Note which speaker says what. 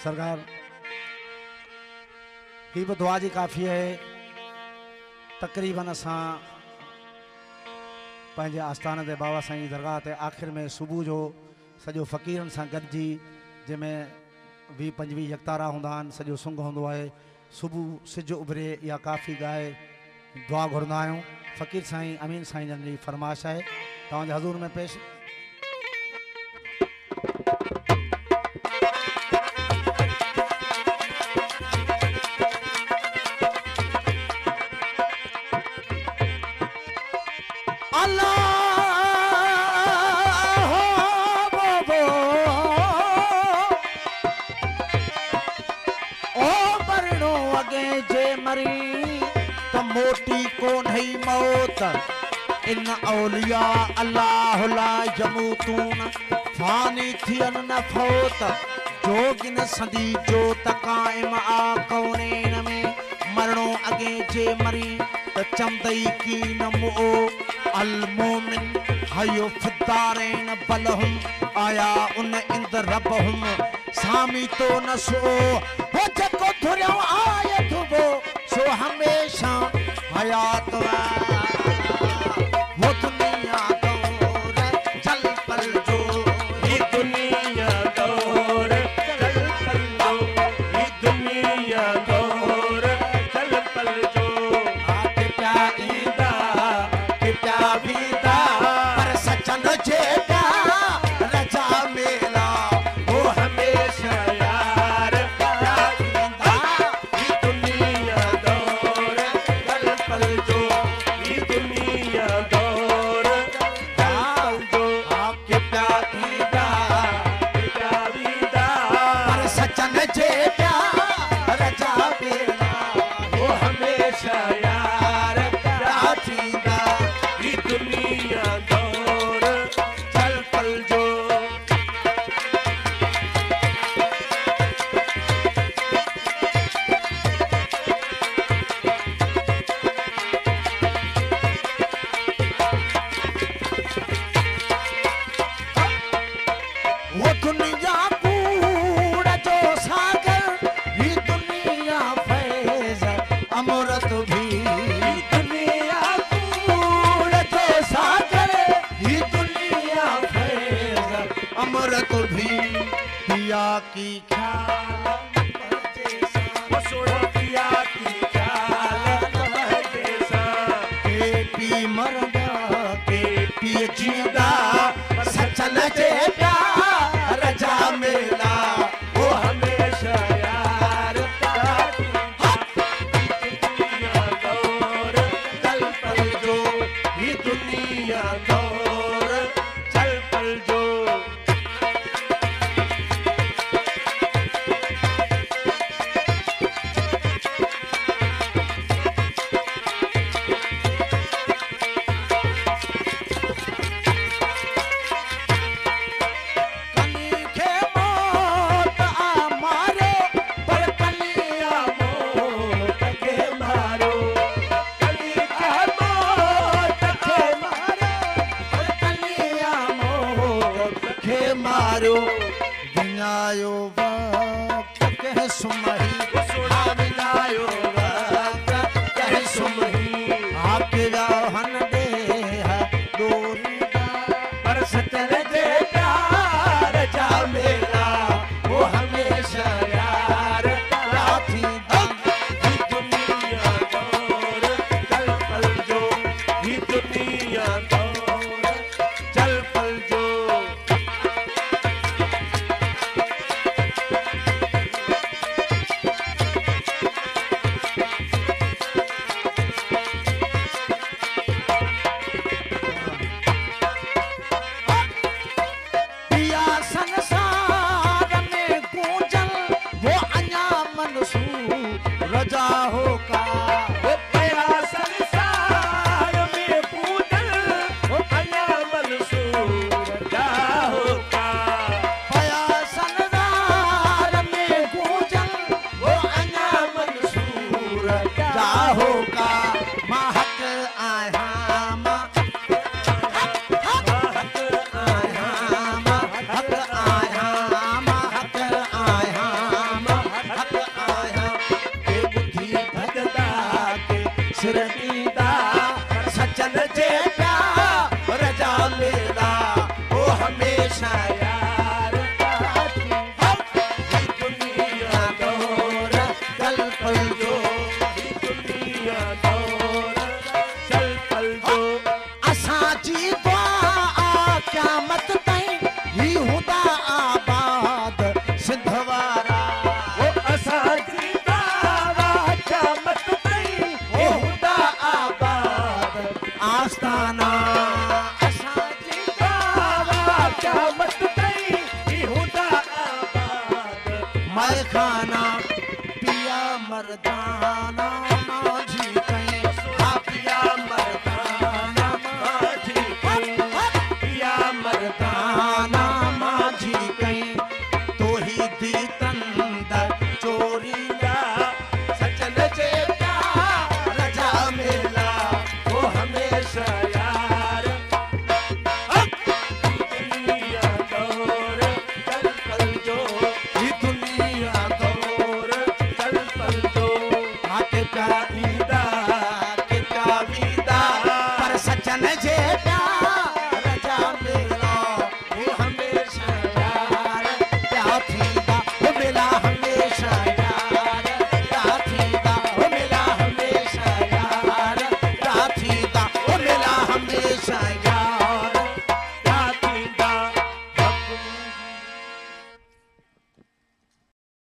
Speaker 1: सरकार ही भी दुआ जी काफ़ी है। तकरीबन असां पंहिंजे आस्थान ते बाबा साईं जी दरगाह ते आख़िर में सुबुह जो सॼो फ़क़ीरनि सां गॾिजी जंहिंमें 20-25 यकतारा हूंदा आहिनि, सॼो सुंग हूंदो आहे। सुबुह सिज उभरे या काफ़ी ॻाए दुआ घुरंदा आहियूं। फ़क़ीर साईं अमीन साईं जन जी फरमाइश आहे तव्हांजे हज़ूर में पेश। मोटी कौन है मौत इन औलिया अल्लाह ला यमूतून फानी थियन न फौत जोगिन सदी जो तकाइम आ कौनेन में मरणो अगे जे मरी त चमदई की नमो अल मोमिन हयो फिदारेन बलहुम आया उन इंद रबहुम सामी तो नसो हो जको थुरियो आयत वो सो हमेशा हयात वो दुनिया दौर चल पल जो ये दुनिया दौर चल पल जो ये दुनिया दौर चल पल जो आके प्याईदा के प्यावीदा पर सचन जेदा रजा मेला वो हमेशा यार प्याईदा ये दुनिया दौर चल पल जो ये दुनिया दौर चल जो आपके प्याईदा के प्यावीदा पर सचन जेदा रजा मेला वो हमेशा यार प्याईदा ये दुनिया दौर चल पल जो वो दुनिया कूड़ जो सागर ये दुनिया फैज़ अमृत भी ये दुनिया कूड़ जो सागर ये दुनिया फैज़ अमृत भी पिया की ख्याल जैसा वो सोड़ा पिया की ख्याल जैसा के पी मरदा के पी जीदा सचन जे प्यार रजा मेला वो हमेशा यार दुनिया दौर चल पल जो ये दुनिया दौर चल पल जो कनी के मौत आ मारो पर कलिया मौत के मारो कली के मौत के मारो पर कलिया मौत के मारो विनायो वक्त के सुमही सुना विनायो वक्त के सुमही आपके रहन दे है दूरी पर सतर दे प्यार जा मेरा वो हमेशा यार राथी ये दुनिया दौर चल पल जो ये दुनिया दौर चल पल जो सिर ॾींदा सचन जे प्यार जा मेला ओ हमेशा यार दुनिया दौर चल पल जो दुनिया दौर चल पल जो असांजी दुआ क़यामत ताईं ही हूंदा आबाद सिंध वारा ओ असांजी दुआ क़यामत ताईं ही हूंदा आबाद आस्ताना असांजी दुआ क़यामत ताईं ही हूंदा आबाद मैखाना पिया मर्दाना